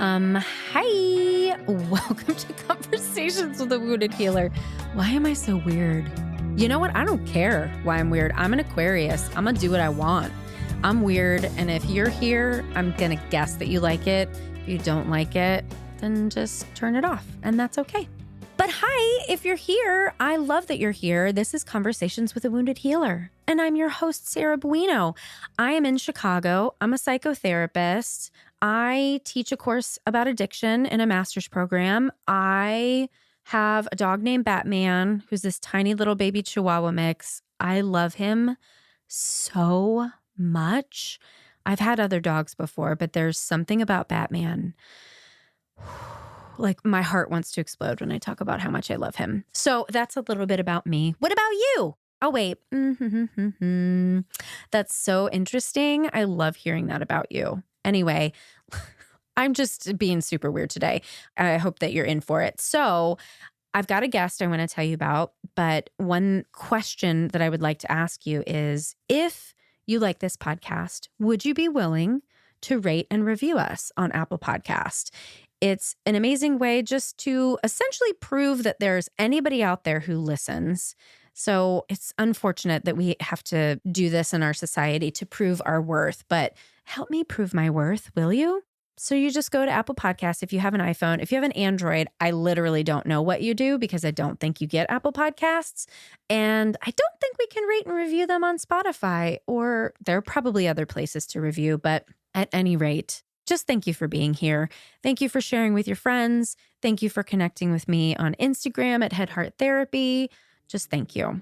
Hi. Welcome to Conversations with a Wounded Healer. Why am I so weird? You know what? I don't care why I'm weird. I'm an Aquarius. I'm going to do what I want. I'm weird. And if you're here, I'm going to guess that you like it. If you don't like it, then just turn it off. And that's okay. But hi, if you're here, I love that you're here. This is Conversations with a Wounded Healer. And I'm your host, Sarah Buino. I am in Chicago. I'm a psychotherapist. I teach a course about addiction in a master's program. I have a dog named Batman, who's this tiny little baby Chihuahua mix. I love him so much. I've had other dogs before, but there's something about Batman. Like my heart wants to explode when I talk about how much I love him. So that's a little bit about me. What about you? Oh, wait. That's so interesting. I love hearing that about you. Anyway, I'm just being super weird today. I hope that you're in for it. So I've got a guest I want to tell you about, but one question that I would like to ask you is, if you like this podcast, would you be willing to rate and review us on Apple Podcast? It's an amazing way just to essentially prove that there's anybody out there who listens. So it's unfortunate that we have to do this in our society to prove our worth, but help me prove my worth, will you? So you just go to Apple Podcasts if you have an iPhone. If you have an Android, I literally don't know what you do because I don't think you get Apple Podcasts. And I don't think we can rate and review them on Spotify, or there are probably other places to review, but at any rate, just thank you for being here. Thank you for sharing with your friends. Thank you for connecting with me on Instagram at Head Heart Therapy. Just thank you.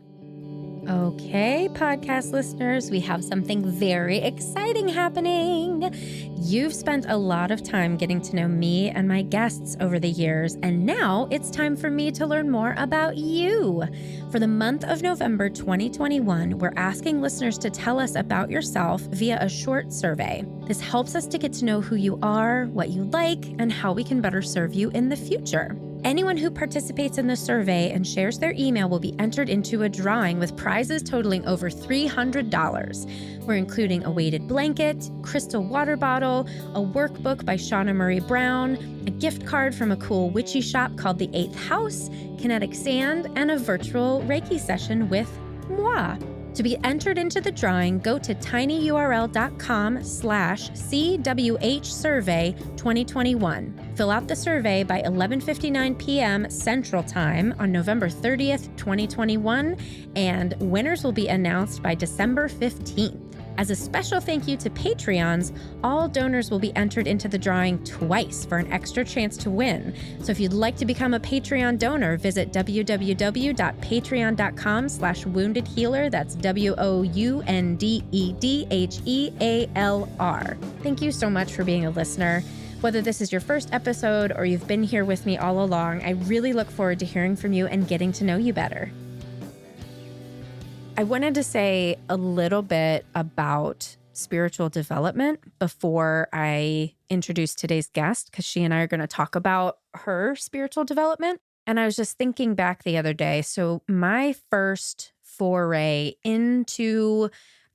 Okay, podcast listeners, we have something very exciting happening. You've spent a lot of time getting to know me and my guests over the years, and now it's time for me to learn more about you. For the month of November 2021, we're asking listeners to tell us about yourself via a short survey. This helps us to get to know who you are, what you like, and how we can better serve you in the future. Anyone who participates in the survey and shares their email will be entered into a drawing with prizes totaling over $300. We're including a weighted blanket, crystal water bottle, a workbook by Shauna Murray Brown, a gift card from a cool witchy shop called The Eighth House, kinetic sand, and a virtual Reiki session with moi. To be entered into the drawing, go to tinyurl.com/CWH-survey-2021. Fill out the survey by 11:59 p.m. Central Time on November 30th, 2021, and winners will be announced by December 15th. As a special thank you to Patreons, all donors will be entered into the drawing twice for an extra chance to win. So if you'd like to become a Patreon donor, visit www.patreon.com/woundedhealer. That's WOUNDEDHEALR. Thank you so much for being a listener. Whether this is your first episode or you've been here with me all along, I really look forward to hearing from you and getting to know you better. I wanted to say a little bit about spiritual development before I introduce today's guest, because she and I are going to talk about her spiritual development. And I was just thinking back the other day. So my first foray into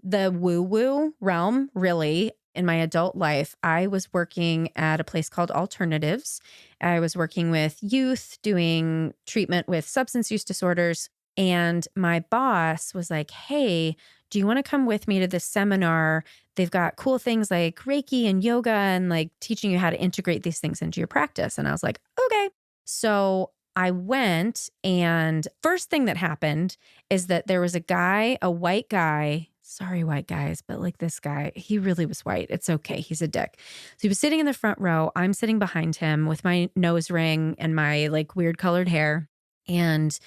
the woo-woo realm, really, in my adult life, I was working at a place called Alternatives. I was working with youth, doing treatment with substance use disorders. And my boss was like, hey, do you want to come with me to this seminar? They've got cool things like Reiki and yoga and like teaching you how to integrate these things into your practice. And I was like, okay. So I went, and first thing that happened is that there was a guy, a white guy. Sorry, white guys, but like this guy, he really was white. It's okay. He's a dick. So he was sitting in the front row. I'm sitting behind him with my nose ring and my like weird colored hair. And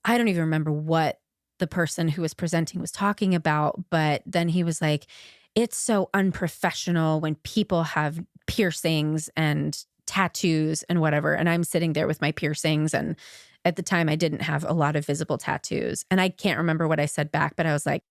I don't even remember what the person who was presenting was talking about, but then he was like, it's so unprofessional when people have piercings and tattoos and whatever. And I'm sitting there with my piercings, and at the time I didn't have a lot of visible tattoos. And I can't remember what I said back, but I was like,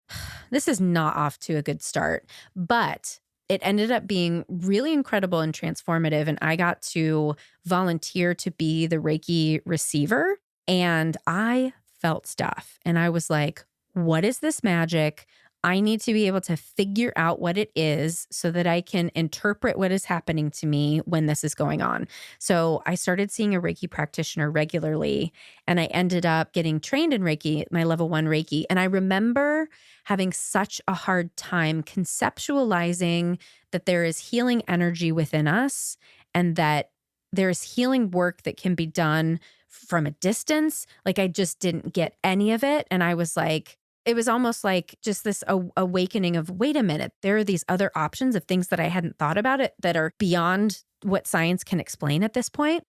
this is not off to a good start. But it ended up being really incredible and transformative. And I got to volunteer to be the Reiki receiver. And I felt stuff. And I was like, what is this magic? I need to be able to figure out what it is so that I can interpret what is happening to me when this is going on. So I started seeing a Reiki practitioner regularly, and I ended up getting trained in Reiki, my level 1 Reiki. And I remember having such a hard time conceptualizing that there is healing energy within us and that there's healing work that can be done from a distance. Like I just didn't get any of it. And I was like, it was almost like just this awakening of, wait a minute, there are these other options of things that I hadn't thought about it that are beyond what science can explain at this point.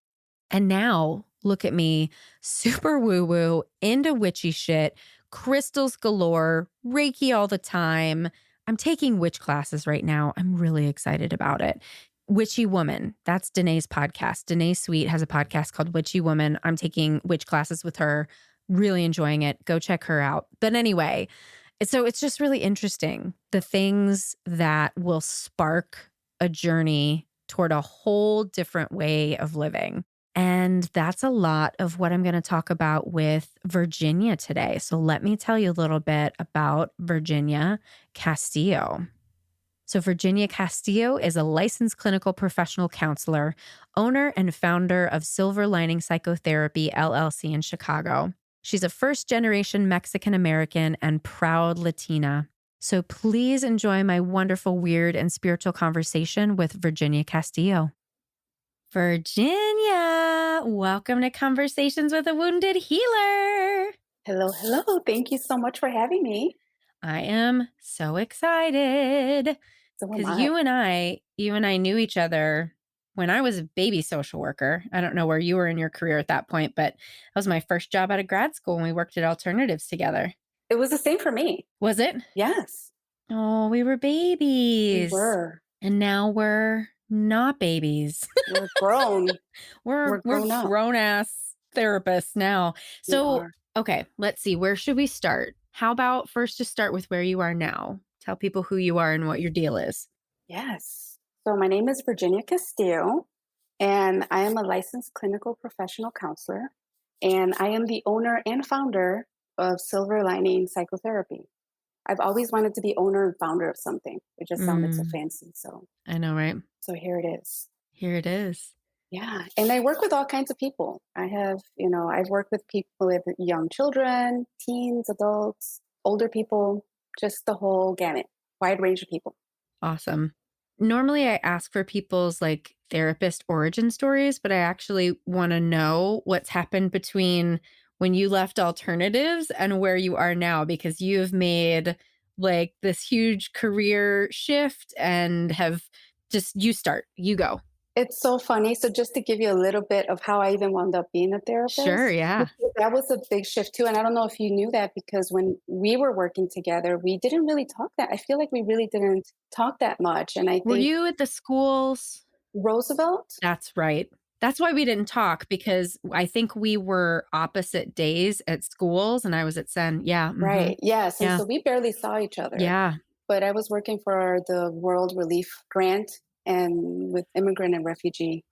And now look at me, super woo-woo, into witchy shit, crystals galore, Reiki all the time. I'm taking witch classes right now. I'm really excited about it. Witchy Woman, that's Danae's podcast. Danae Sweet has a podcast called Witchy Woman. I'm taking witch classes with her, really enjoying it. Go check her out. But anyway, it's just really interesting. The things that will spark a journey toward a whole different way of living. And that's a lot of what I'm going to talk about with Virginia today. So let me tell you a little bit about Virginia Castillo. So Virginia Castillo is a licensed clinical professional counselor, owner and founder of Silver Lining Psychotherapy, LLC in Chicago. She's a first-generation Mexican-American and proud Latina. So please enjoy my wonderful, weird, and spiritual conversation with Virginia Castillo. Virginia, welcome to Conversations with a Wounded Healer. Hello, hello. Thank you so much for having me. I am so excited So am because I. you and I knew each other when I was a baby social worker. I don't know where you were in your career at that point, but that was my first job out of grad school and we worked at Alternatives together. It was the same for me. Was it? Yes, Oh, we were we babies. were. And now we're not babies. We're grown. We're We're grown up. grown-ass therapists now. We So, are. okay, let's see. Where should we start? How about first just start with where you are now? Tell people who you are and what your deal is. Yes. So my name is Virginia Castillo, and I am a licensed clinical professional counselor, and I am the owner and founder of Silver Lining Psychotherapy. I've always wanted to be owner and founder of something. It just sounded so fancy. I know, right? So here it is. Here it is. Yeah, and I work with all kinds of people. I've worked with people with young children, teens, adults, older people, just the whole gamut, wide range of people. Awesome. Normally I ask for people's like therapist origin stories, but I actually want to know what's happened between when you left Alternatives and where you are now, because you have made like this huge career shift and have you go. It's so funny. So just to give you a little bit of how I even wound up being a Sure. therapist, Yeah. because that was a big shift too. And I don't know if you knew that, because when we were working together, we didn't really talk that. I feel like we really didn't talk that much. And I Were think you at the schools? Roosevelt, That's right. That's why we didn't talk, because I think we were opposite days at schools and I was at Sen. Yeah. right? Yes. And Yeah. so we barely saw each other. Yeah. But I was working for the World Relief Grant and with immigrant and refugee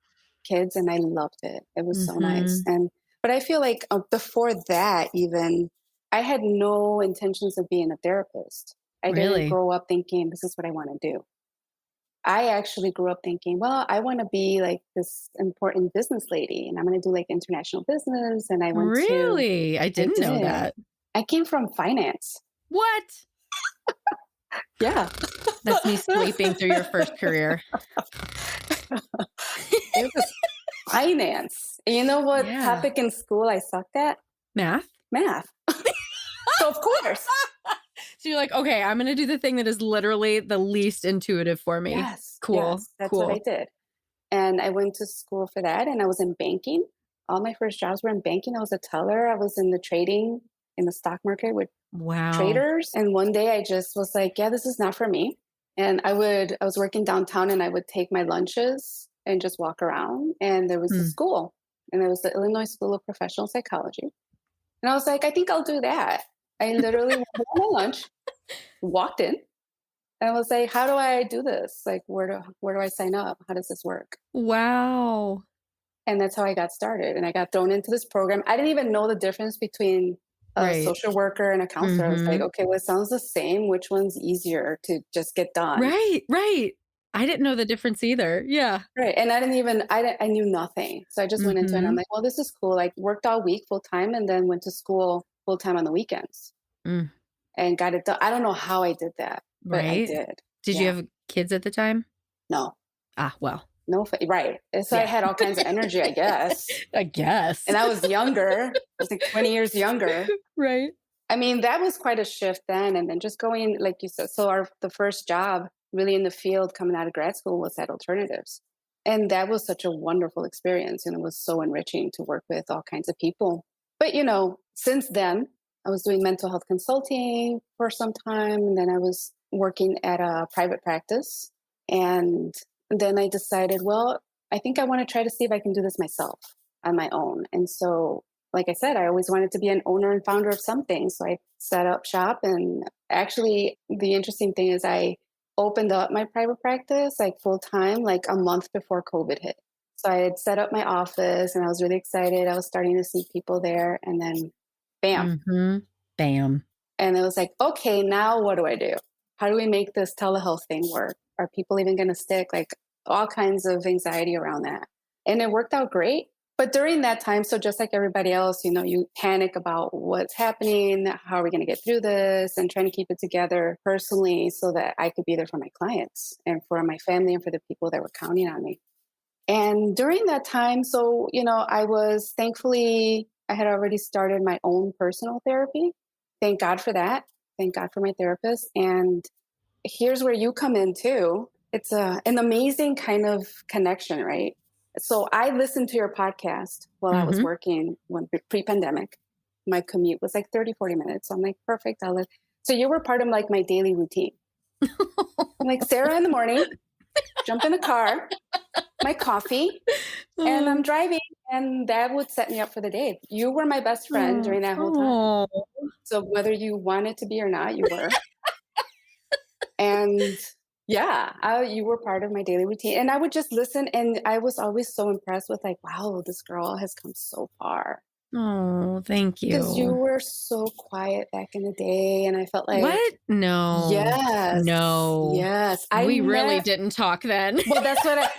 kids, and I loved it. It was so nice. Mhm. But I feel like before that, even I had no intentions of being a therapist. I didn't Really? grow up thinking this is what I want to do. I actually grew up thinking, well, I want to be like this important business lady, and I'm going to do like international business. And Really? I I didn't know did. that. I came from finance. What? Yeah. That's me sweeping through your first career. It was finance. And you know what Yeah. topic in school I sucked at? Math? Math. So of course. So you're like, okay, I'm going to do the thing that is literally the least intuitive for me. Yes. Cool. Yes. That's what I Cool. did. And I went to school for that, and I was in banking. All my first jobs were in banking. I was a teller. I was in the trading in the stock market with Wow. traders. And one day I just was like, yeah, this is not for me. And I was working downtown, and I would take my lunches and just walk around. And there was a Hmm. school, and there was the Illinois School of Professional Psychology. And I was like, I think I'll do that. I literally went on my lunch, walked in, and I was like, how do I do this? Like, where do I sign up? How does this work? Wow. And that's how I got started. And I got thrown into this program. I didn't even know the difference between a Right. social worker and a counselor. I was like, Mhm. okay, well, it sounds the same. Which one's easier to just get done? Right, right. I didn't know the difference either. Yeah. Right. And I knew nothing. So I just went into it and I'm Mhm. like, well, this is cool. Like worked all week full time and then went to school full time on the weekends Mm, and got it done. I don't know how I did that, but I right? did. Did you Yeah. have kids at the time? No, Ah, well, right. And so I yeah. had all kinds of energy, I guess. I guess. And I was younger. I was like 20 years younger. Right. I mean, that was quite a shift then. And then just going, like you said, so the first job really in the field coming out of grad school was at Alternatives. And that was such a wonderful experience. And it was so enriching to work with all kinds of people. But, since then, I was doing mental health consulting for some time. And then I was working at a private practice. And then I decided, well, I think I want to try to see if I can do this myself on my own. And so like I said, I always wanted to be an owner and founder of something. So I set up shop. And actually, the interesting thing is I opened up my private practice like full time, like a month before COVID hit. So I had set up my office and I was really excited. I was starting to see people there. And then bam. Mhm. Bam. And it was like, okay, now what do I do? How do we make this telehealth thing work? Are people even going to stick? Like all kinds of anxiety around that. And it worked out great. But during that time, so just like everybody else, you panic about what's happening, how are we going to get through this, and trying to keep it together personally so that I could be there for my clients and for my family and for the people that were counting on me. And during that time, so, I had already started my own personal therapy. Thank God for that. Thank God for my therapist. And here's where you come in too. It's an amazing kind of connection, right? So I listened to your podcast while I was Mhm. working when pre-pandemic. My commute was like 30, 40 minutes. So I'm like, perfect. So you were part of like my daily routine. I'm like, Sarah in the morning, jump in the car, my coffee, and I'm Oh, driving. And that would set me up for the day. You were my best friend oh, during that whole time. oh. So whether you wanted to be or not, you were. And yeah, you were part of my daily routine. And I would just listen. And I was always so impressed with like, wow, this girl has come so far. Oh, thank Because you you. were so quiet back in the day. And I felt like, What? No. yes, No. yes. We really didn't talk then. Well, that's what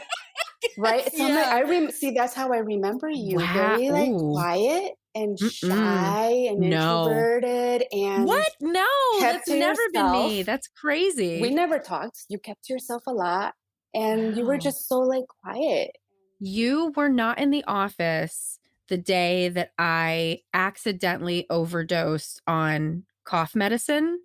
right. So I'm like, Yeah. see, that's how I remember you. Wow. Very like Ooh. quiet and Mm-mm. shy and No. introverted and What? No, kept that's to never been me. yourself. That's We crazy. never talked. You kept to yourself a lot and you were Wow. just so like quiet. You were not in the office the day that I accidentally overdosed on cough medicine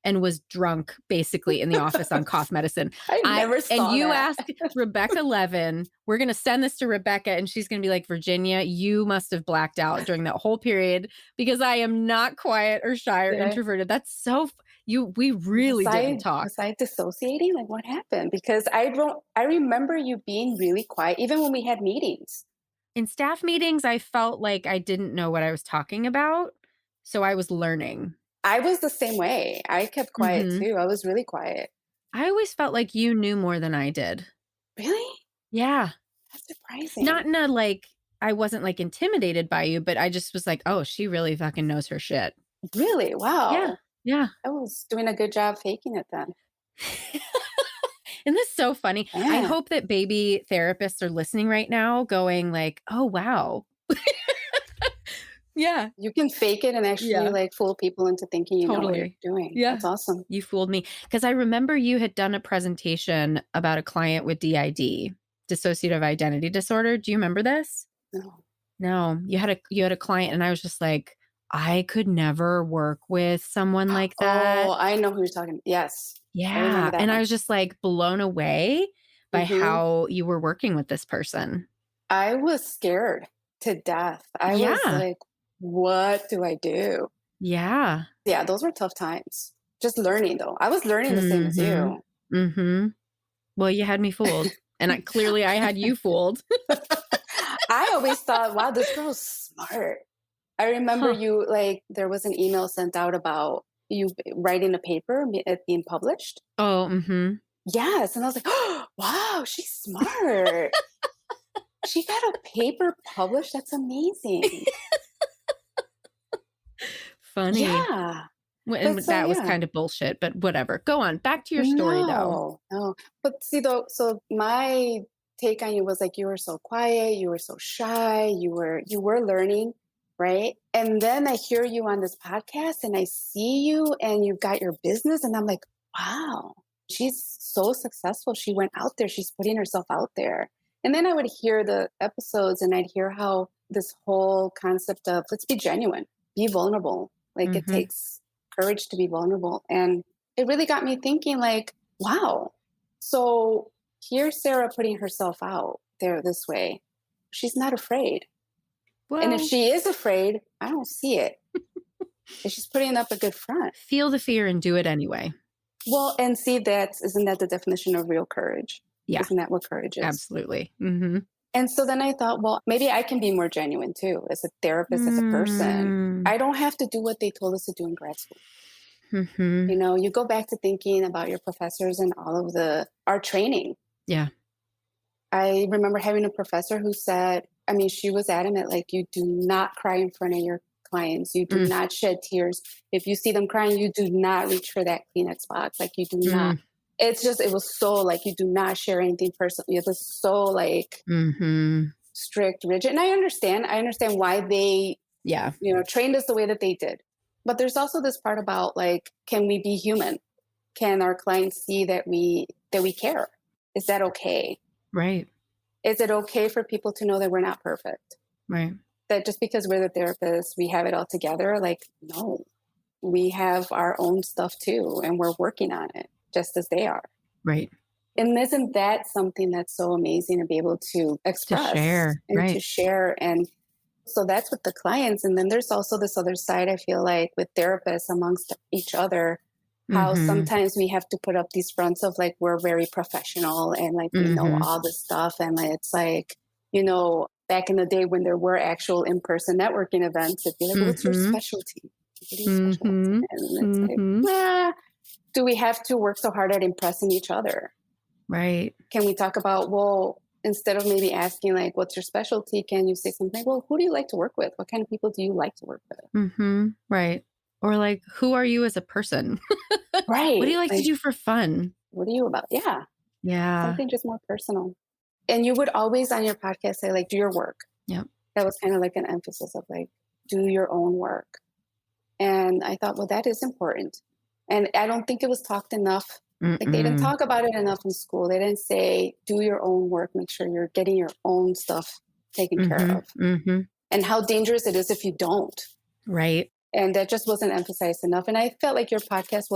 and was drunk basically in the office on cough medicine. I never And saw you that. ask Rebecca Levin, we're going to send this to Rebecca and she's going to be like, Virginia, you must have blacked out during that whole period because I am not quiet or shy or Did I introverted. That's we really didn't talk. was I dissociating? Like what happened? Because I remember you being really quiet even when we had meetings. In staff meetings, I felt like I didn't know what I was talking about. So I was learning. I was the same way. I kept quiet Mhm. too. I was really quiet. I always felt like you knew more than I did. Really? Yeah. That's surprising. Not in a like, I wasn't like intimidated by you, but I just was like, oh, she really fucking knows her shit. Really? Yeah. Wow. Yeah. I was doing a good job faking it then. Isn't this so funny? I Man, hope that baby therapists are listening right now going like, oh, wow. Yeah. you can fake it and actually Yeah. like fool people into thinking you know what you're Totally. doing. Yeah. That's awesome. You fooled me. Because I remember you had done a presentation about a client with DID, dissociative identity disorder. Do you remember this? No. No. You had a client and I was just like, I could never work with someone like that. Oh, I know who you're talking. Yes, I remember Yeah. that And I one. was just like blown away by Hmm. how you were working with this person. I was scared to death. I was Yeah. like, what do I do? Yeah. Yeah, those were tough times. Just learning though. I was learning the same as Mhm. you. Mhm. Well, you had me fooled. And I had you fooled. I always thought, wow, this girl's smart. I remember Huh. you like there was an email sent out about you writing a paper it being published. Oh, mhm. Yes, and I was like, oh, wow, she's smart. She got a paper published. That's amazing. funny. Yeah. And But so, that was yeah. kind of bullshit, but whatever. Go on. Back to your story, though. No, no. But see, though, so my take on you was like you were so quiet, you were so shy, you were learning, right? And then I hear you on this podcast and I see you and you've got your business, and I'm like, wow, she's so successful. She went out there, she's putting herself out there. And then I would hear the episodes and I'd hear how this whole concept of let's be genuine, be vulnerable. Like it Mm-hmm. takes courage to be vulnerable. And it really got me thinking like, wow, so here's Sarah putting herself out there this way. She's not afraid. And if Well, she is afraid, I don't see it. And she's putting up a good front. feel the fear and do it anyway. Well, and see, isn't that the definition of real courage? Yeah, Isn't that what courage is? absolutely. Mm-hmm. And so then I thought, well, maybe I can be more genuine too, as a therapist, as a person. I don't have to do what they told us to do in grad school. Mm-hmm. You know, you go back to thinking about your professors and all of our training. Yeah. I remember having a professor who said, I mean, she was adamant, like, you do not cry in front of your clients. You do not shed tears. If you see them crying, you do not reach for that Kleenex box. Like, you do not. It's just, it was so like, you do not share anything personally. It was so like strict, rigid. And I understand why they, trained us the way that they did. But there's also this part about like, can we be human? Can our clients see that we care? Is that okay? Right. Is it okay for people to know that we're not perfect? Right. That just because we're the therapists, we have it all together? Like, no, we have our own stuff too, and we're working on it just as they are. Right. And isn't that something that's so amazing to be able to express, to share, and to share? And so that's with the clients. And then there's also this other side, I feel like, with therapists amongst each other, how sometimes we have to put up these fronts of like, we're very professional and like, we know all this stuff. And like, it's like, back in the day when there were actual in-person networking events, it'd be like, what's your specialty? What are you specialized in? And it's like, do we have to work so hard at impressing each other? Right. Can we talk about, well, instead of maybe asking like, what's your specialty? Can you say something like, well, who do you like to work with? What kind of people do you like to work with? Right. Or like, who are you as a person? Right. What do you like to do for fun? What are you about? Yeah. Yeah. Something just more personal. And you would always on your podcast say like, do your work. Yep. That was kind of like an emphasis of like, do your own work. And I thought, well, that is important. And I don't think it was talked enough. Like they didn't talk about it enough in school. They didn't say, do your own work, make sure you're getting your own stuff taken care of. And how dangerous it is if you don't. Right. And that just wasn't emphasized enough. And I felt like your podcast,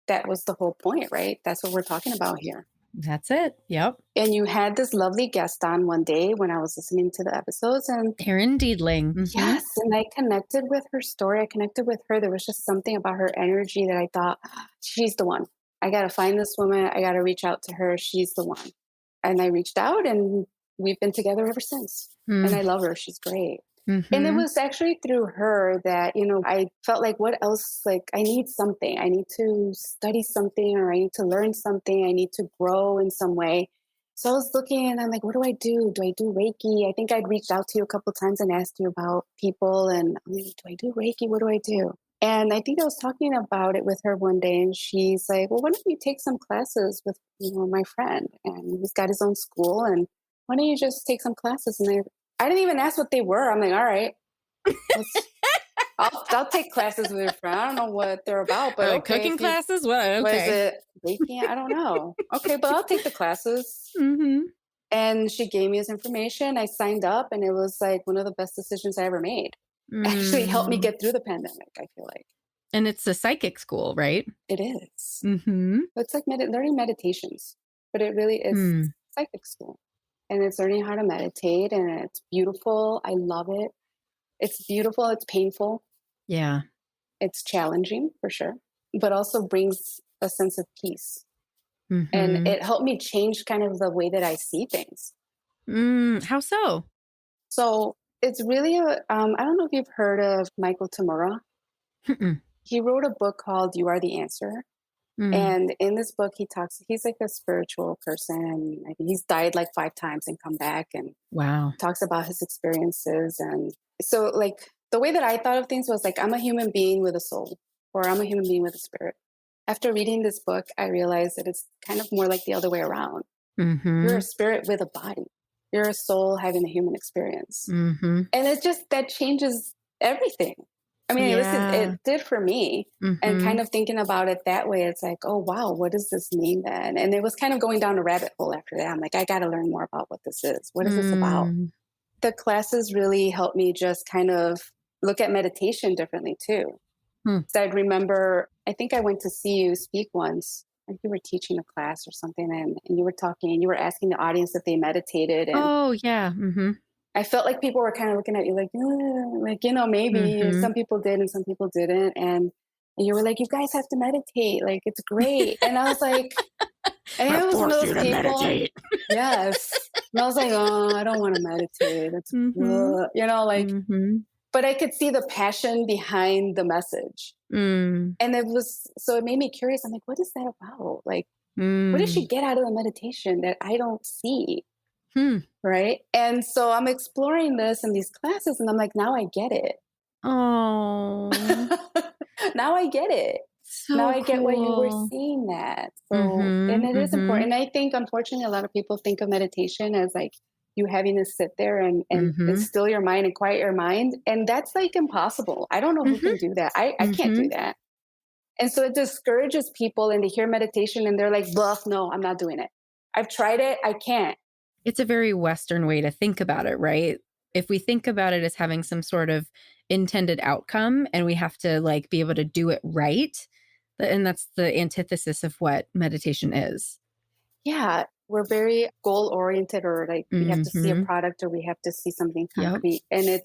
that was the whole point, right? That's what we're talking about here. That's it. Yep. And you had this lovely guest on one day when I was listening to the episodes. And Erin Diedling. yes, and I connected with her story. I connected with her. There was just something about her energy that I thought, she's the one. I got to find this woman. I got to reach out to her. She's the one. And I reached out and we've been together ever since. And I love her. She's great. And it was actually through her that, I felt like, what else? Like, I need something. I need to study something, or I need to learn something. I need to grow in some way. So I was looking and I'm like, what do I do? Do I do Reiki? I think I'd reached out to you a couple of times and asked you about people. And I'm like, do I do Reiki? What do I do? And I think I was talking about it with her one day, and she's like, well, why don't you take some classes with, my friend? And he's got his own school, and why don't you just take some classes? And I didn't even ask what they were. I'm like, all right, I'll take classes with your friend. I don't know what they're about, but okay, cooking classes? What? Okay. What is it? Baking? I don't know. Okay, but I'll take the classes. And she gave me his information. I signed up, and it was like one of the best decisions I ever made. Actually helped me get through the pandemic, I feel like. And it's a psychic school, right? It is. It's like learning meditations, but it really is psychic school. And it's learning how to meditate, and it's beautiful. I love it. It's beautiful. It's painful. Yeah. It's challenging for sure, but also brings a sense of peace. And it helped me change kind of the way that I see things. How so? So it's really I don't know if you've heard of Michael Tamura. He wrote a book called You Are the Answer. And in this book, he's like a spiritual person. I think he's died like 5 times and come back, and wow, talks about his experiences. And so like the way that I thought of things was like, I'm a human being with a soul, or I'm a human being with a spirit. After reading this book, I realized that it's kind of more like the other way around. You're a Mm-hmm. spirit with a body. You're a soul having a human experience. Mm-hmm. And it's just that changes everything. I mean, listen, Yeah. it did for me. And Mm-hmm. kind of thinking about it that way, it's like, oh, wow, what does this mean then? And it was kind of going down a rabbit hole after that. I'm like, I got to learn more about what this is. What is this about? Mm. The classes really helped me just kind of look at meditation differently too. Hmm. So I'd remember, I think I went to see you speak once. I think you were teaching a class or something, and you were talking, and you were asking the audience if they meditated. And Oh, yeah. Mm-hmm. I felt like people were kind of looking at you like, like, maybe Mm-hmm. some people did and some people didn't. And you were like, you guys have to meditate. Like, it's great. And I was like, and I'm I gonna was one of force those you to people. meditate. Yes. And I was like, oh, I don't want to meditate. It's, Mm-hmm. like, Mm-hmm. but I could see the passion behind the message. Mm. And so it made me curious. I'm like, what is that about? Like, what does she Mm. get out of the meditation that I don't see? Hmm. Right. And so I'm exploring this in these classes, and I'm like, now I get it. Oh, Now I get it. Now so I get why you were cool. seeing that. So, and Mm-hmm. it is Mm-hmm. important. And I think, unfortunately, a lot of people think of meditation as like you having to sit there and Mm-hmm. still your mind and quiet your mind. And that's like impossible. I don't know who Mm-hmm. can do that. I can't Mm-hmm. do that. And so it discourages people, and they hear meditation and they're like, bluff, no, I'm not doing it. I've tried it. I can't. It's a very Western way to think about it, right? If we think about it as having some sort of intended outcome and we have to like be able to do it right, and that's the antithesis of what meditation is. Yeah. We're very goal oriented, or like we have to see a Mm-hmm. product, or we have to see something Yep. concrete. And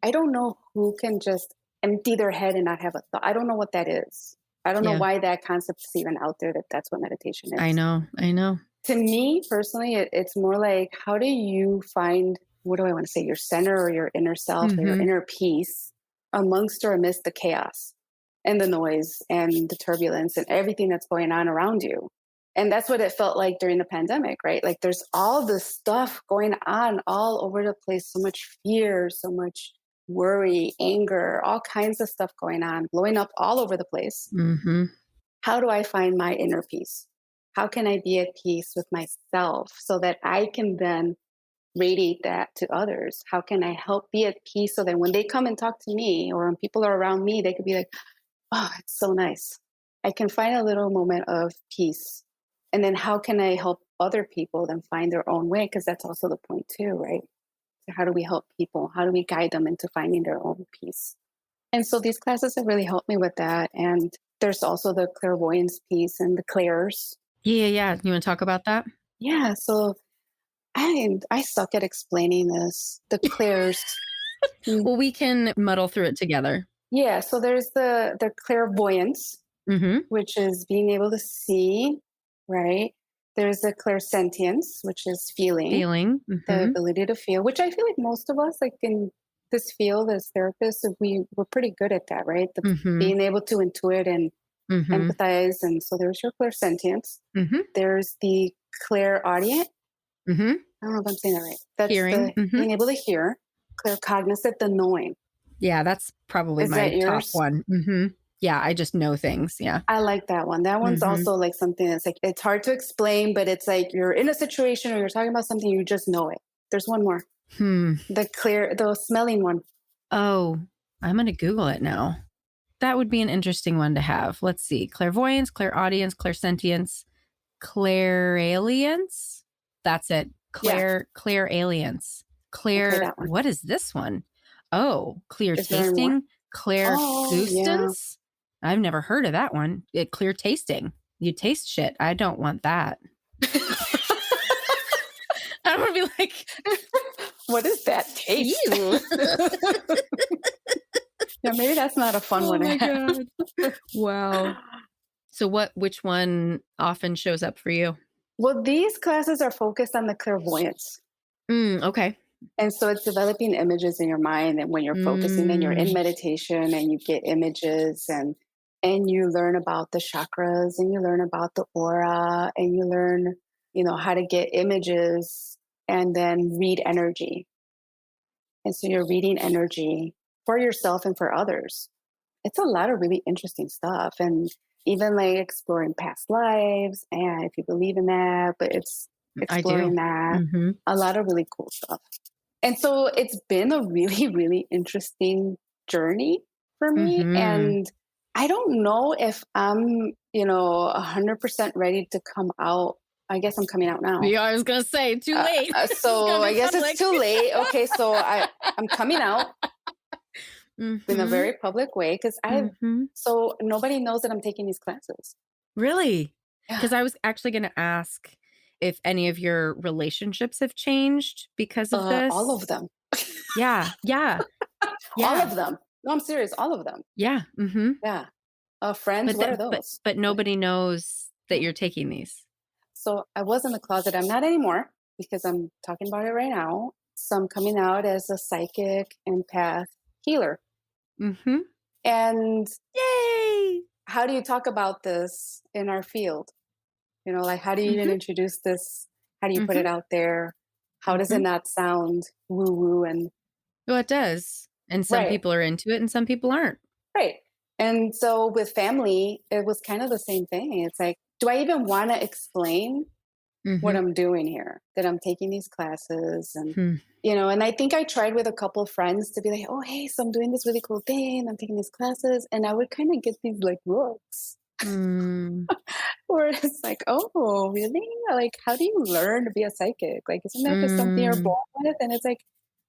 I don't know who can just empty their head and not have a thought. I don't know what that is. I don't know Yeah. why that concept is even out there, that that's what meditation I is. know. I know. To me personally, it's more like, how do you find, what do I want to say, your center or your inner self or your Mm-hmm. inner peace amongst or amidst the chaos and the noise and the turbulence and everything that's going on around you? And that's what it felt like during the pandemic, right? Like there's all this stuff going on all over the place, so much fear, so much worry, anger, all kinds of stuff going on, blowing up all over the place. Mm-hmm. How do I find my inner peace? How can I be at peace with myself so that I can then radiate that to others? How can I help be at peace so that when they come and talk to me, or when people are around me, they could be like, oh, it's so nice. I can find a little moment of peace. And then how can I help other people then find their own way? Because that's also the point too, right? So how do we help people? How do we guide them into finding their own peace? And so these classes have really helped me with that. And there's also the clairvoyance piece and the clairs. Yeah. Yeah. You want to talk about that? Yeah. So I suck at explaining this. The clairs. Mm, Well, we can muddle through it together. yeah. So there's the clairvoyance, Mm-hmm. which is being able to see, right? There's the clairsentience, which is feeling, Feeling. the Mm-hmm. ability to feel, which I feel like most of us, like in this field as therapists, we're pretty good at that, right? Mm-hmm. Being able to intuit and Mm-hmm. empathize. And so there's your clairsentience. Mm-hmm. There's the clairaudient. Mm-hmm. I don't know if I'm saying that right. That's Hearing. the Mm-hmm. being able to hear. Claircognizant, the knowing. Yeah, that's probably Is that my top yours? one. Mm-hmm. Yeah, I just know things. Yeah. I like that one. That one's Mm-hmm. also like something that's like, it's hard to explain, but it's like you're in a situation or you're talking about something, you just know it. There's one more. Hmm. The smelling one. Oh, I'm going to Google it now. That would be an interesting one to have. Let's see. Clairvoyance, clairaudience, clairsentience, clairalience. That's it. Yeah. Clairalience. Okay, that one. What is this one? Oh, clear Is there any more? tasting, Oh, yeah. clairgustance. I've never heard of that one. Clear tasting. You taste shit. I don't want that. I would be like, What is that taste? ew. Yeah, maybe that's not a fun Oh one to my have. God. Wow. So which one often shows up for you? Well, these classes are focused on the clairvoyance. Okay. And so it's developing images in your mind. And when you're focusing and you're in Mm, meditation and you get images and you learn about the chakras and you learn about the aura and you learn, how to get images and then read energy. And so you're reading energy for yourself and for others. It's a lot of really interesting stuff. And even like exploring past lives, and if you believe in that, but it's I do. exploring that, Mm-hmm. a lot of really cool stuff. And so it's been a really, really interesting journey for me. Mm-hmm. And I don't know if I'm, 100% ready to come out. I guess I'm coming out now. Yeah, I was gonna say too late. This is So gonna I be guess it's public. too late. Okay, so I'm coming out in a Mm-hmm. very public way because Mm-hmm. so nobody knows that I'm taking these classes. Really? Yeah, Because I was actually gonna ask if any of your relationships have changed because of all this. of them, Yeah. Yeah. all Yeah. of them. No, I'm serious, all of them. Yeah. Mm-hmm. Yeah, friends. But What are that those? but Like, nobody knows that no. you're taking these. So I was in the closet. I'm not anymore because I'm talking about it right now. So I'm coming out as a psychic empath healer. Mm-hmm. And Yay! how do you talk about this in our field? Like how do you even Mm-hmm. introduce this? How do you put it Mm-hmm. out there? How does it Mm-hmm. not sound woo woo and Well, it does. And some right, people are into it and some people aren't. right. And so with family, it was kind of the same thing. It's like, do I even want to explain what Mm-hmm. I'm doing here, that I'm taking these classes Hmm. and I think I tried with a couple of friends to be like, oh, hey, so I'm doing this really cool thing. I'm taking these classes. And I would kind of get these like looks Mm. where it's like, oh, really? Like, how do you learn to be a psychic? Like, isn't that just something you're Mm. born with? And it's like,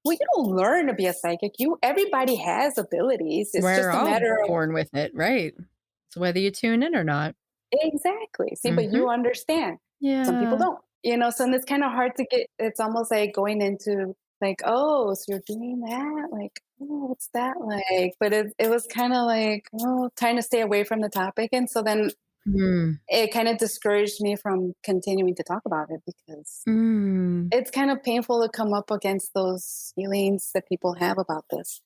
well, you don't learn to be a psychic. Everybody has abilities. It's We're just a all matter of born with it, right? It's whether you tune in or not. exactly. See, but Mhm. you understand. Some people Yeah. don't. So it's kind of hard to get. It's almost like going into like, oh, so you're doing that? Like, oh, what's that like? But it was kind of like, oh, trying to stay away from the topic. And so then Mm. it kind of discouraged me from continuing to talk about it because Mm. it's kind of painful to come up against those feelings that people have about this.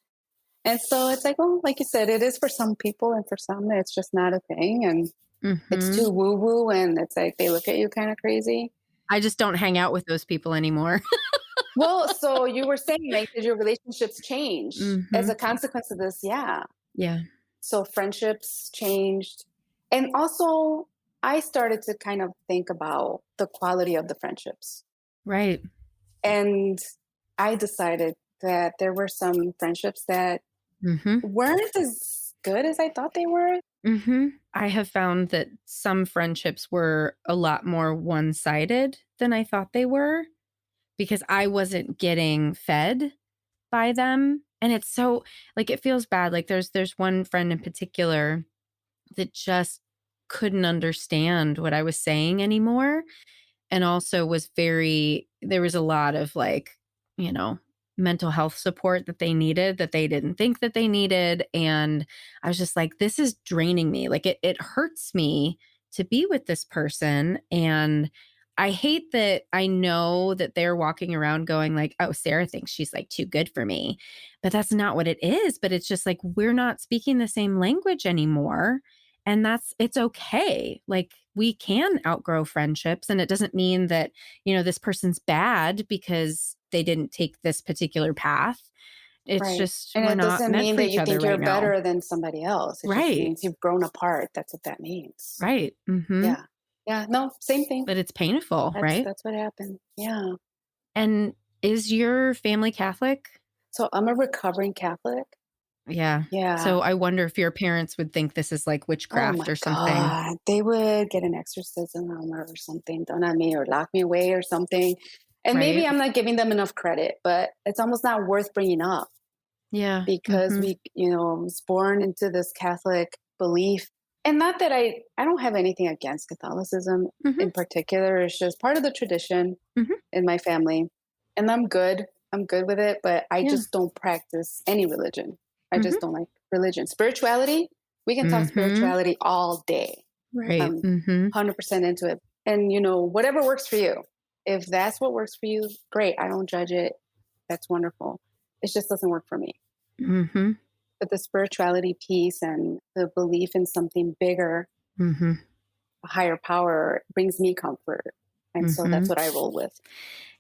And so it's like, oh, like you said, it is for some people, and for some, it's just not a thing. And it's Mhm. too woo woo, and it's like they look at you kind of crazy. I just don't hang out with those people anymore. Well, so you were saying, like, did your relationships change as Mhm. a consequence of this? Yeah. Yeah. So friendships changed. And also, I started to kind of think about the quality of the friendships. Right. And I decided that there were some friendships that Mhm. weren't as good as I thought they were. Mhm. I have found that some friendships were a lot more one-sided than I thought they were because I wasn't getting fed by them, and it's so like, it feels bad, like, there's one friend in particular that just couldn't understand what I was saying anymore, and also was very there was a lot of, like, you know, mental health support that they needed that they didn't think that they needed, and I was just like, "This is draining me." Like, it hurts me to be with this person, and I hate that I know that they're walking around going like, "Oh, Sarah thinks she's, like, too good for me." But that's not what it is, but it's just like, we're not speaking the same language anymore, and it's okay. Like, we can outgrow friendships, and it doesn't mean that, this person's bad because they didn't take this particular path. It's Right. just And we're it not doesn't meant mean for that each you other think you're right now. better than somebody else. It just Right. means you've grown apart. That's what that means. Right. Mhm. Yeah. Yeah. No, same thing. But it's painful, right? That's what happened. Yeah. And is your family Catholic? So I'm a recovering Catholic. Yeah. Yeah. So I wonder if your parents would think this is like Oh witchcraft my or something, God. They would get an exorcism or something done on me or lock me away or something. And maybe right? I'm not giving them enough credit, but it's almost not worth bringing up Yeah. because Mhm. was born into this Catholic belief. And not that I don't have anything against Catholicism Mhm. in particular. It's just part of the tradition Mhm. in my family. And I'm good. I'm good with it, but I Yeah. just don't practice any religion. I Mhm. just don't like religion. Spirituality, we can talk Mhm. spirituality all day. Right. I'm Mhm. 100% into it. And, whatever works for you. If that's what works for you, great. I don't judge it. That's wonderful. It just doesn't work for me. Mhm. But the spirituality piece and the belief in something bigger, Mhm. a higher power, brings me comfort. And so that's Mhm. what I roll with.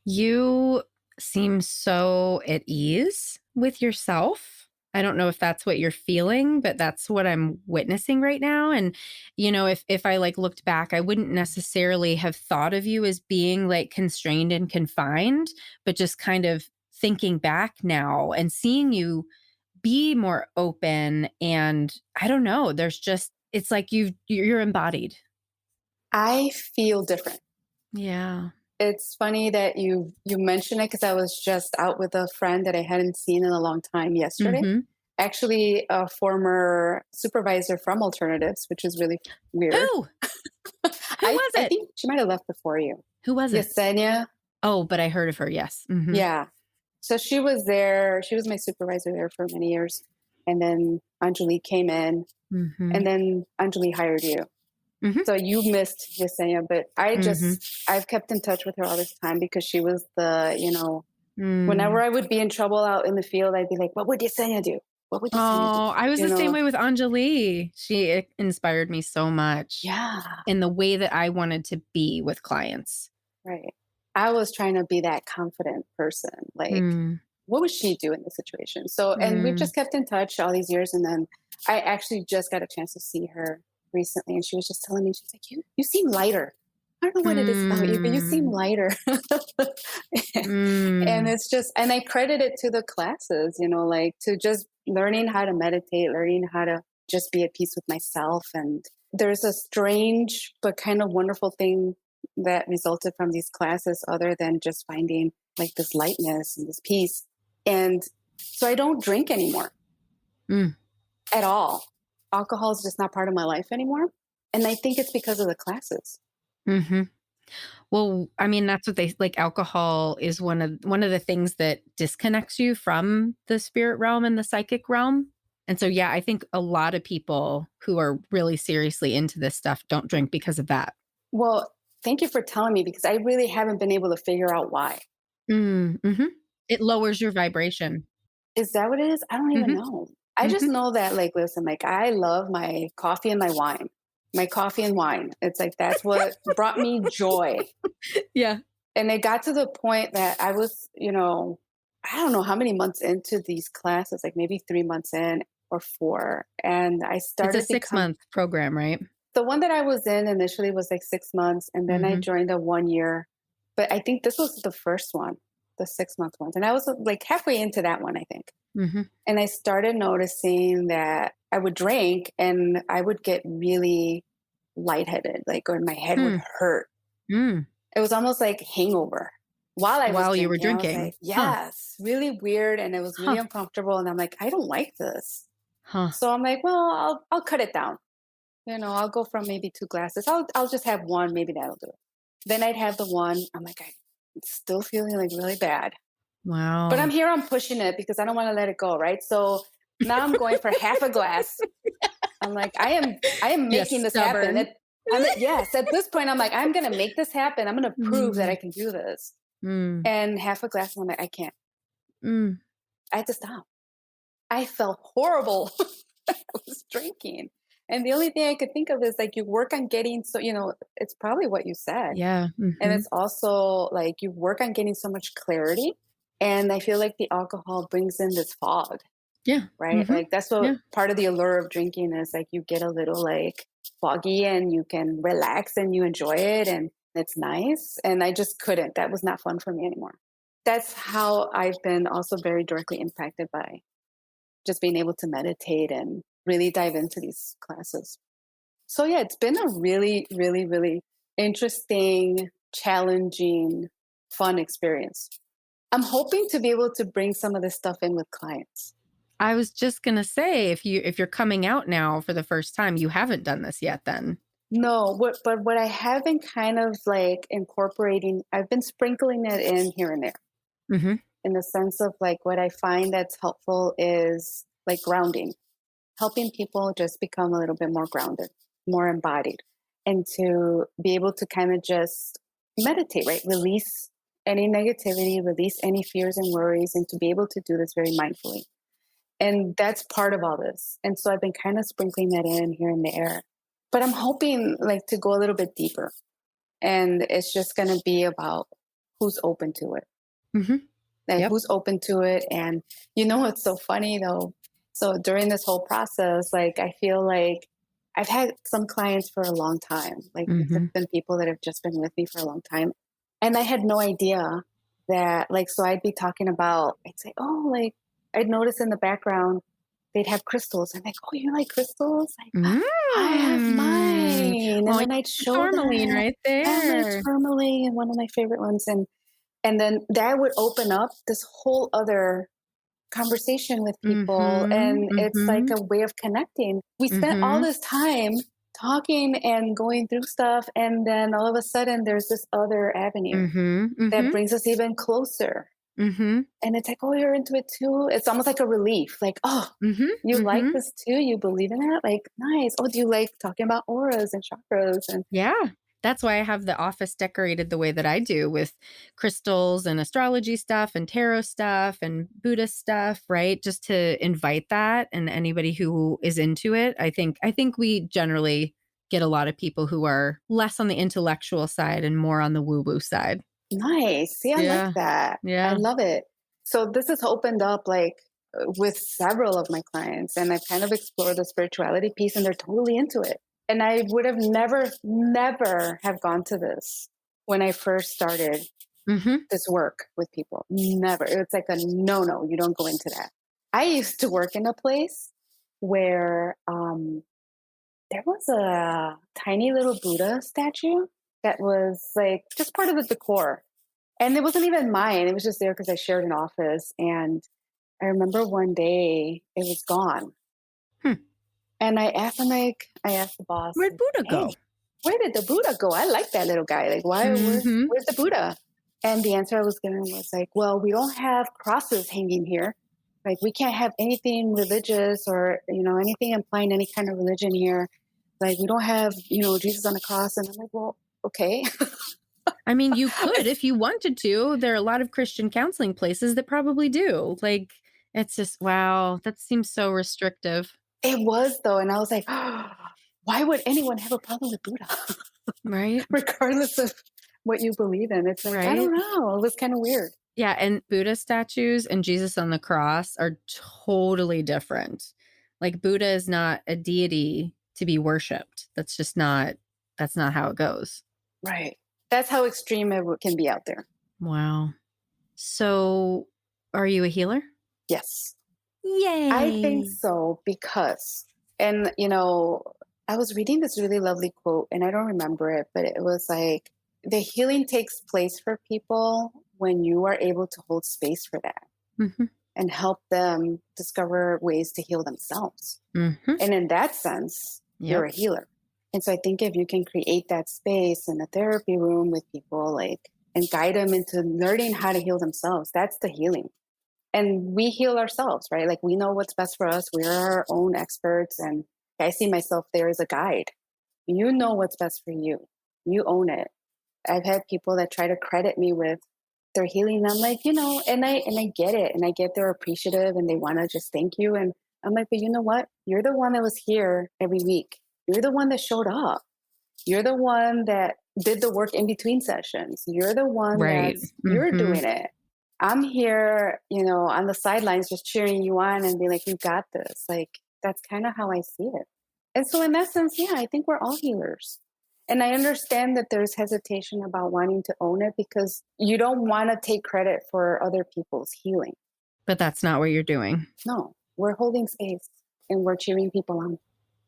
You seem so at ease with yourself. I don't know if that's what you're feeling, but that's what I'm witnessing right now. And, if I like looked back, I wouldn't necessarily have thought of you as being like constrained and confined, but just kind of thinking back now and seeing you be more open. And I don't know, it's like you're embodied. I feel different. Yeah. It's funny that you mention it because I was just out with a friend that I hadn't seen in a long time yesterday. Hmm. Actually, a former supervisor from alternatives, which is really weird. Who? Who I, was I it? think she might have left before you. Who was it? Yesenia. Oh, but I heard of her. Yes. Hmm. Yeah. So she was there. She was my supervisor there for many years. And then Anjali came in, Hmm. and then Anjali hired you. Hmm. So you missed Yesenia, but Hmm. I've kept in touch with her all this time because she was whenever Mm. I would be in trouble out in the field, I'd be like, what would Yesenia do? What would Yesenia do? Oh, I was You the same know? way with Anjali. She inspired me so much Yeah, in the way that I wanted to be with clients. right. I was trying to be that confident person. Like, Mm, what would she do in this situation? So, and we've mm, just kept in touch all these years. And then I actually just got a chance to see her recently. And she was just telling me, she's like, you seem lighter. I don't know what it is about you, but you seem mm, lighter. And mm, it's just, and I credit it to the classes, like to just learning how to meditate, learning how to just be at peace with myself. And there's a strange but kind of wonderful thing that resulted from these classes, other than just finding like this lightness and this peace. And so I don't drink anymore mm, at all. Alcohol is just not part of my life anymore. And I think it's because of the classes. hmm. Well, I mean, that's what they like. Alcohol is one of the things that disconnects you from the spirit realm and the psychic realm. And so, yeah, I think a lot of people who are really seriously into this stuff don't drink because of that. Well, thank you for telling me because I really haven't been able to figure out why. Mm-hmm. It lowers your vibration. Is that what it is? I don't even Hmm. know. I just Hmm. know that, like, listen, like, I love my coffee and my wine, my coffee and wine. It's like that's what brought me joy. Yeah. And it got to the point that I was, I don't know how many months into these classes, like maybe 3 months in or four. And I It's a started six become month program, right? the one that I was in initially was like 6 months. And then I Hmm. joined a 1 year. But I think this was the first one, the 6 month ones. And I was like halfway into that one, I think. Hmm. And I started noticing that I would drink and I would get really lightheaded, like, or my head would Mm. hurt. Mm. It was almost like hangover while I was While you were drinking. I was drinking. like, Huh. yes, really weird. And it was really Huh. uncomfortable. And I'm like, I don't like this. Huh. So I'm like, well, I'll cut it down. I'll go from maybe 2 glasses. I'll just have one. Maybe that'll do it. Then I'd have the one. I'm like, I'm still feeling like really bad. But Wow. I'm pushing it because I don't want to let it go, right? So now I'm going for half a glass. I'm like, I am Yes, making this happen. stubborn. Yes, at this point, I'm like, I'm gonna make this happen. I'm gonna prove that Mm, I can do this. mm, And half a glass, and I'm like, I can't. mm. I had to stop. I felt horrible. I was drinking. And the only thing I could think of is like you work on getting it's probably what you said. Yeah. And Mhm. it's also like you work on getting so much clarity. And I feel like the alcohol brings in this fog, Yeah. right? Mhm. Like that's what Yeah. part of the allure of drinking is, like you get a little like foggy and you can relax and you enjoy it and it's nice. And I just couldn't. That was not fun for me anymore. That's how I've been also very directly impacted by just being able to meditate and really dive into these classes. So yeah, it's been a really, really, really interesting, challenging, fun experience. I'm hoping to be able to bring some of this stuff in with clients. I was just gonna say, if you're coming out now for the first time, you haven't done this yet then. No, but what I have been kind of like incorporating, I've been sprinkling it in here and there Mhm. in the sense of like what I find that's helpful is like grounding, helping people just become a little bit more grounded, more embodied, and to be able to kind of just meditate, right? Release any negativity, release any fears and worries, and to be able to do this very mindfully. And that's part of all this. And so I've been kind of sprinkling that in here and there. But I'm hoping like to go a little bit deeper. And it's just going to be about who's open to it. Mhm. Like Yep. who's open to it. And what's so funny though So during this whole process, like, I feel like I've had some clients for a long time. Like, these Mm-hmm. have been people that have just been with me for a long time. And I had no idea that, like, so I'd be talking about, I'd say, oh, like, I'd notice in the background, they'd have crystals. I'm like, oh, you like crystals? Like, I have Mm. mine. And Oh, then I'd show tourmaline them. right And my there. tourmaline, one of my favorite ones. And then that would open up this whole other conversation with people. Mm-hmm. And it's like Mm-hmm. a way of connecting. We spent all Mm-hmm. this time talking and going through stuff. And then all of a sudden, there's this other avenue Mm-hmm. that Mm-hmm. brings us even closer. Mm-hmm. And it's like, oh, you're into it too. It's almost like a relief. Like, oh, Mm-hmm. you like Mm-hmm. this too? You believe in that? Like, nice. Oh, do you like talking about auras and chakras? And Yeah. That's why I have the office decorated the way that I do, with crystals and astrology stuff and tarot stuff and Buddhist stuff, right? Just to invite that, and anybody who is into it. I think we generally get a lot of people who are less on the intellectual side and more on the woo-woo side. nice. See, I like Yeah. that. I Yeah. love it. So this has opened up like with several of my clients, and I've kind of explored the spirituality piece, and they're totally into it. And I would have never have gone to this when I first started Mhm. this work with people. Never. It's like a no. You don't go into that. I used to work in a place where there was a tiny little Buddha statue that was like just part of the decor. And it wasn't even mine. It was just there because I shared an office. And I remember one day it was gone. Hmm. And I asked the boss, Where'd Buddha hey, go? where did the Buddha go? I like that little guy. Like, Mhm. where's the Buddha? And the answer I was given was like, well, we don't have crosses hanging here. Like, we can't have anything religious or, anything implying any kind of religion here. Like, we don't have, Jesus on the cross. And I'm like, well, okay. I mean, you could if you wanted to. There are a lot of Christian counseling places that probably do. Like, it's just, wow, that seems so restrictive. It was though. And I was like, why would anyone have a problem with Buddha? Right? Regardless of what you believe in. It's like, I Right? don't know. It was kind of weird. Yeah, and Buddha statues and Jesus on the cross are totally different. Like, Buddha is not a deity to be worshipped. That's not how it goes. Right. That's how extreme can be out there. Wow. So, are you a healer? Yes. I think Yay. so because, and I was reading this really lovely quote and I don't remember it, but it was like, the healing takes place for people when you are able to hold space for that Mhm. and help them discover ways to heal themselves. Mhm. And in that sense, you're Yep. a healer. And so I think if you can create that space in a therapy room with people, like, and guide them into learning how to heal themselves, that's the healing. And we heal ourselves, right? Like, we know what's best for us. We're our own experts. And I see myself there as a guide. You know what's best for you. You own it. I've had people that try to credit me with their healing. I'm like, and I get it. And I get they're appreciative and they want to just thank you. And I'm like, but you know what? You're the one that was here every week. You're the one that showed up. You're the one that did the work in between sessions. You're the one Right. you're Mhm. doing it. I'm here, on the sidelines just cheering you on and be like, you got this. Like, that's kind of how I see it. And so in that sense, yeah, I think we're all healers. And I understand that there's hesitation about wanting to own it because you don't want to take credit for other people's healing. But that's not what you're doing. No, we're holding space and we're cheering people on.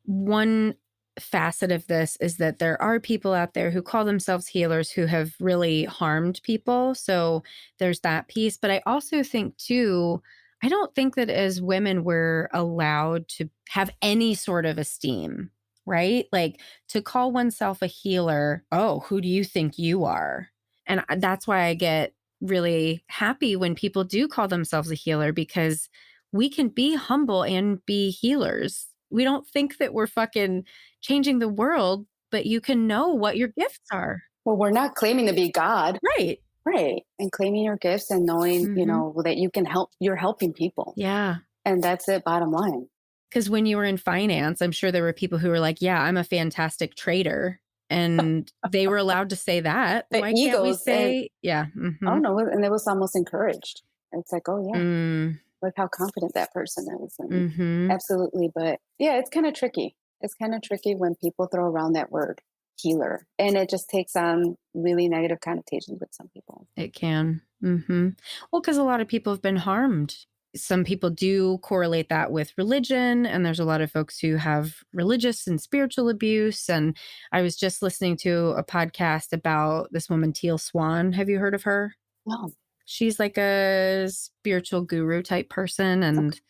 One facet of this is that there are people out there who call themselves healers who have really harmed people. So there's that piece. But I also think, too, I don't think that as women, we're allowed to have any sort of esteem, right? Like, to call oneself a healer, oh, who do you think you are? And that's why I get really happy when people do call themselves a healer, because we can be humble and be healers. We don't think that we're fucking changing the world, but you can know what your gifts are. Well, we're not claiming to be God. Right. Right. And claiming your gifts and knowing, Mhm. that you can help, you're helping people. Yeah. And that's it, bottom line. Because when you were in finance, I'm sure there were people who were like, yeah, I'm a fantastic trader. And they were allowed to say that. The Why can't we egos and say, yeah. oh Mhm. no, and it was almost encouraged. It's like, oh yeah, Mm. look how confident that person is. And Mm-hmm. absolutely. But yeah, it's kind of tricky. It's kind of tricky when people throw around that word healer, and it just takes on really negative connotations with some people. It can. Mm-hmm. Well, because a lot of people have been harmed. Some people do correlate that with religion, and there's a lot of folks who have religious and spiritual abuse. And I was just listening to a podcast about this woman, Teal Swan. Have you heard of her? No. She's like a spiritual guru type person, Okay. and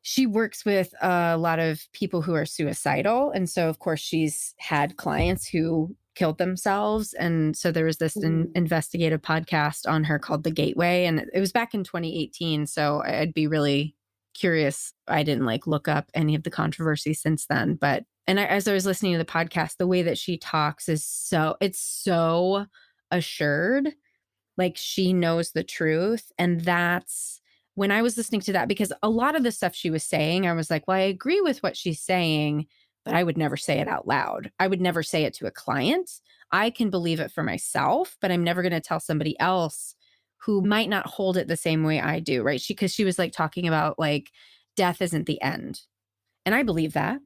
she works with a lot of people who are suicidal. And so, of course, she's had clients who killed themselves. And so there was this Mm, investigative podcast on her called The Gateway. And it was back in 2018. So I'd be really curious. I didn't like look up any of the controversy since then. But, as I was listening to the podcast, the way that she talks is it's so assured, like she knows the truth. And that's when I was listening to that, because a lot of the stuff she was saying, I was like, well, I agree with what she's saying, but I would never say it out loud. I would never say it to a client. I can believe it for myself, but I'm never going to tell somebody else who might not hold it the same way I do. Right. Because she was like talking about like death isn't the end. And I believe that,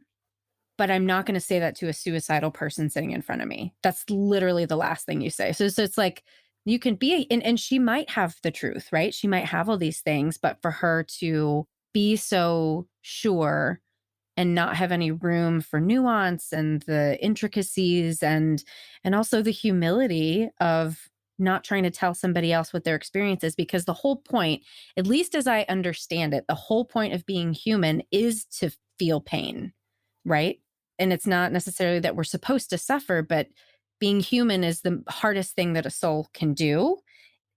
but I'm not going to say that to a suicidal person sitting in front of me. That's literally the last thing you say. So it's like you can be, and she might have the truth, right? She might have all these things, but for her to be so sure and not have any room for nuance and the intricacies and also the humility of not trying to tell somebody else what their experience is, because the whole point, at least as I understand it, the whole point of being human is to feel pain, right? And it's not necessarily that we're supposed to suffer, but being human is the hardest thing that a soul can do.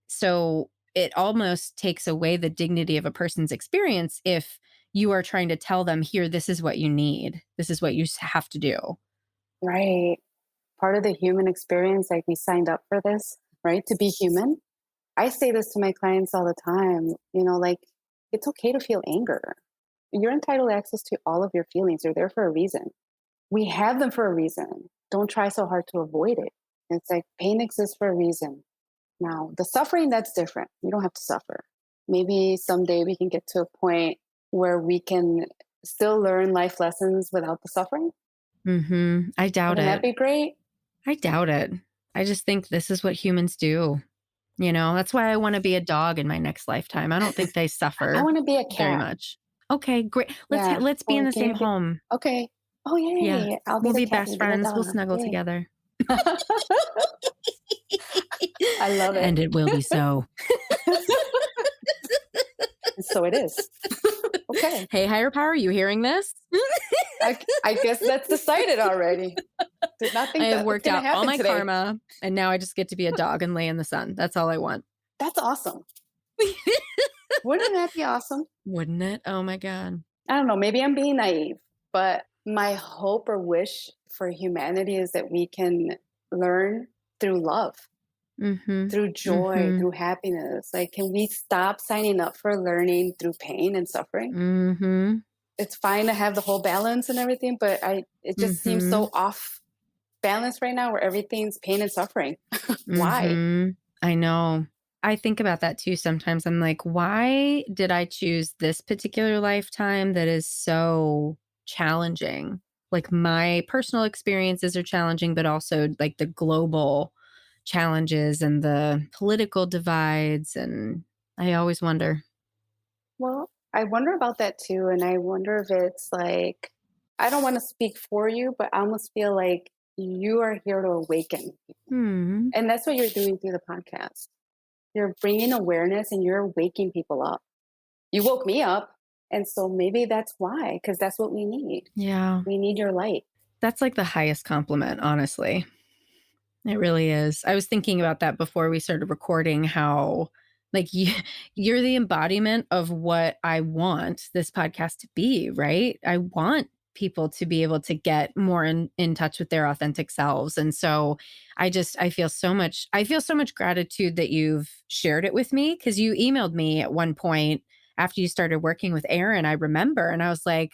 So it almost takes away the dignity of a person's experience if you are trying to tell them, here, this is what you need. This is what you have to do. right. Part of the human experience, like we signed up for this, right? To be human. I say this to my clients all the time, like it's okay to feel anger. You're entitled access to all of your feelings. They're there for a reason. We have them for a reason. Don't try so hard to avoid it. It's like pain exists for a reason. Now, the suffering, that's different. You don't have to suffer. Maybe someday we can get to a point where we can still learn life lessons without the suffering. I doubt Wouldn't that it. be great? I doubt it. I just think this is what humans do. That's why I want to be a dog in my next lifetime. I don't think they I suffer want to be a very cat. much. Okay, great. Yeah. Let's be in Or the can same you be? home. Okay. Oh, Yeah. yay. I'll be We'll the be cat. best You be the friends. We'll dog. snuggle Yay. together. I love it. And it will be so. So it is. Okay. Hey, higher power, you hearing this? I guess that's decided already. Did not think I have that was worked going to out all happen my today. karma, and now I just get to be a dog and lay in the sun. That's all I want. That's awesome. Wouldn't that be awesome? Wouldn't it? Oh my God. I don't know. Maybe I'm being naive, but my hope or wish for humanity is that we can learn through love, Mm-hmm. through joy, Mm-hmm. through happiness. Like, can we stop signing up for learning through pain and suffering? Mm-hmm. It's fine to have the whole balance and everything, but it just seems Mm-hmm. so off balance right now where everything's pain and suffering. Why? Mm-hmm. I know. I think about that too sometimes. I'm like, why did I choose this particular lifetime that is so challenging? Like my personal experiences are challenging, but also like the global challenges and the political divides. And I always wonder. Well, I wonder about that too. And I wonder if it's like, I don't want to speak for you, but I almost feel like you are here to awaken. Hmm. And that's what you're doing through the podcast. You're bringing awareness and you're waking people up. You woke me up. And so maybe that's why, because that's what we need. Yeah. We need your light. That's like the highest compliment, honestly. It really is. I was thinking about that before we started recording, how like you're the embodiment of what I want this podcast to be, right? I want people to be able to get more in touch with their authentic selves. And so I feel so much gratitude that you've shared it with me, because you emailed me at one point after you started working with Aaron, I remember, and I was like,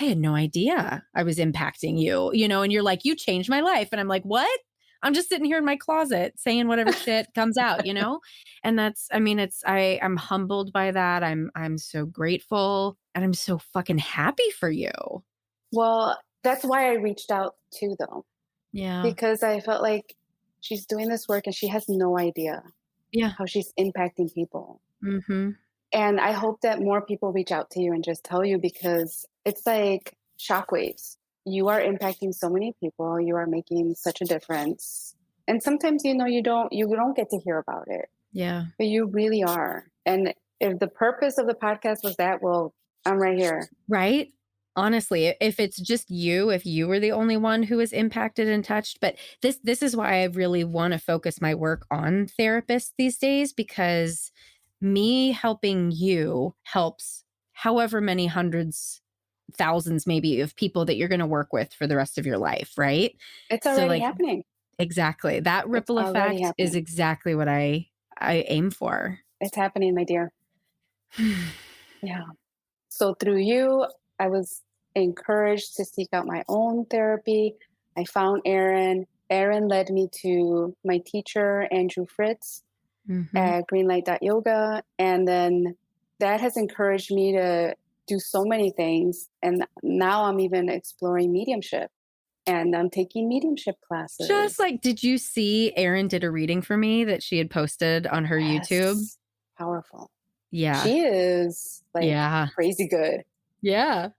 I had no idea I was impacting you, and you're like, you changed my life. And I'm like, what? I'm just sitting here in my closet saying whatever shit comes out, you know? And that's, I mean, I'm humbled by that. I'm so grateful and I'm so fucking happy for you. Well, that's why I reached out too, though, Yeah. because I felt like she's doing this work and she has no idea Yeah. how she's impacting people. Mm-hmm. And I hope that more people reach out to you and just tell you, because it's like shockwaves. You are impacting so many people. You are making such a difference. And sometimes, you don't get to hear about it, Yeah. but you really are. And if the purpose of the podcast was that, well, I'm right here. Right? Honestly, if it's just you, if you were the only one who was impacted and touched, but this is why I really want to focus my work on therapists these days, because me helping you helps however many hundreds, thousands maybe of people that you're going to work with for the rest of your life, right? It's So already like happening. exactly. That It's ripple already effect is happening. exactly what I aim for. It's happening, my dear. Yeah. So through you, I was encouraged to seek out my own therapy. I found Aaron. Aaron led me to my teacher, Andrew Fritz, Mhm. at Greenlight Yoga. And then that has encouraged me to do so many things. And now I'm even exploring mediumship, and I'm taking mediumship Just classes. like, did you see Erin did a reading for me that she had posted on her YouTube? Yes. Powerful. Yeah. She is like Yeah. crazy good. Yeah.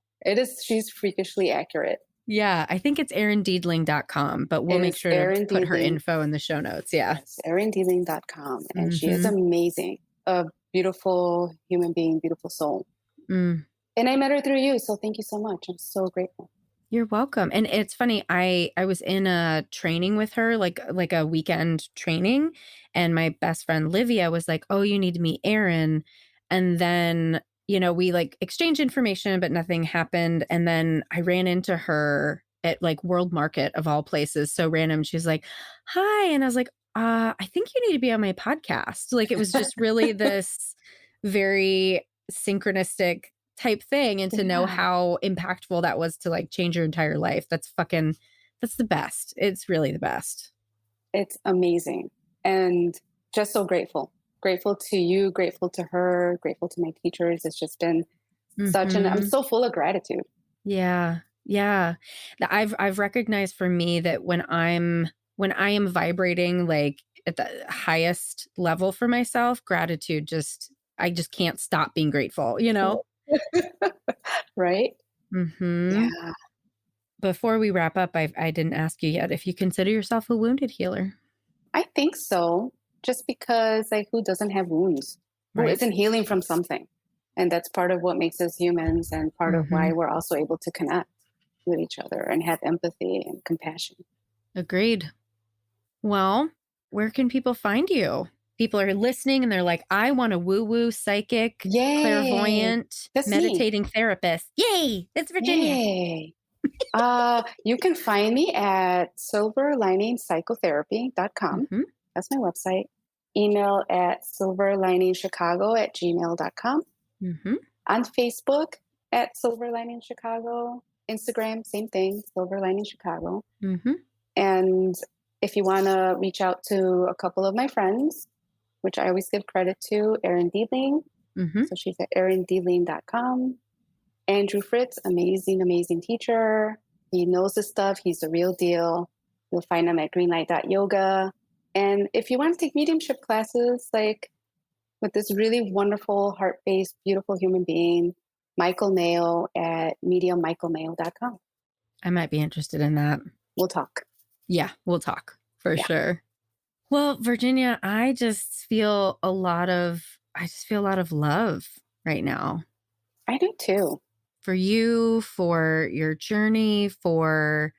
She's freakishly accurate. Yeah. I think it's erindeedling.com, but we'll It make is sure to Erin put her Dealing. info in the show notes. Yeah. Yes, erindealing.com. And she is Mhm. amazing. A beautiful human being, beautiful soul. Mm. And I met her through you. So thank you so much. I'm so grateful. You're welcome. And it's funny, I was in a training with her, like a weekend training, and my best friend Livia was like, "Oh, you need to meet Erin." And then, we like exchanged information, but nothing happened. And then I ran into her at like World Market of all places. So random. She's like, "Hi." And I was like, I think you need to be on my podcast." Like it was just really this very synchronistic type thing, and to know Yeah, how impactful that was to like change your entire life. That's the best. It's really the best. it's amazing. And just so grateful. Grateful to you, grateful to her, grateful to my teachers. It's just been I'm Mhm. so full of gratitude. Yeah. Yeah. I've recognized for me that when I am vibrating like at the highest level for myself, gratitude I just can't stop being grateful, you know? Right? Mhm. Yeah, Before we wrap up, I didn't ask you yet if you consider yourself a wounded healer, I think so. Just because, like, who doesn't have wounds? Who right? isn't healing from something? And that's part of what makes us humans, and part of why Mhm. we're also able to connect with each other and have empathy and compassion. Agreed. Well, where can people find you? People are listening and they're like, I want a woo woo psychic, Yay! clairvoyant, That's me. meditating therapist. Yay! It's Virginia. Yay! You can find me at silverliningpsychotherapy.com. Hmm. That's my website. Email at silverliningshicago@gmail.com. Hmm. On Facebook at Silver Lining Chicago. Instagram, same thing, Silver Lining Chicago. Hmm. And if you want to reach out to a couple of my friends, which I always give credit to, Erin Dealing. Hmm. So she's at erindealing.com. Andrew Fritz, amazing, amazing teacher. He knows his stuff. He's the real deal. You'll find him at greenlight.yoga. And if you want to take mediumship classes, like with this really wonderful, heart-based, beautiful human being, Michael Mayo at mediummichaelmayo.com. I might be interested in that. We'll talk. Yeah, we'll talk for Yeah, sure. Well, Virginia, I just feel a lot of love right now I do too. for you, for your journey, for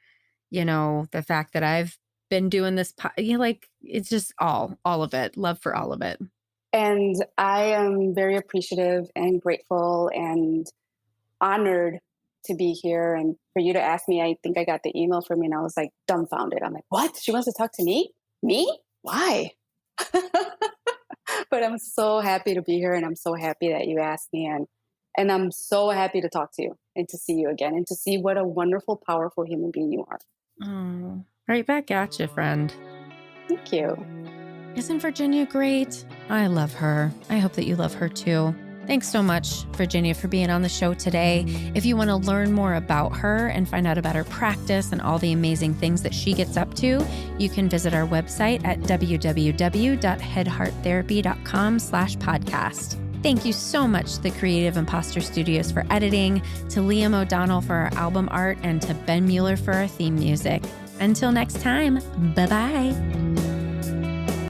the fact that I've been doing this, like it's just all of it. Love for all of it. And I am very appreciative and grateful and honored to be here. And for you to ask me, I think I got the email from you and I was like dumbfounded. I'm like, what? She wants to talk to me? Me? Why? But I'm so happy to be here, and I'm so happy that you asked me, and I'm so happy to talk to you and to see you again and to see what a wonderful, powerful human being you are. Oh, right back at you, friend. Thank you. Isn't Virginia great? I love her. I hope that you love her too. Thanks so much, Virginia, for being on the show today. If you want to learn more about her and find out about her practice and all the amazing things that she gets up to, you can visit our website at www.headhearttherapy.com/podcast. Thank you so much to the Creative Imposter Studios for editing, to Liam O'Donnell for our album art, and to Ben Mueller for our theme music. Until next time, bye-bye.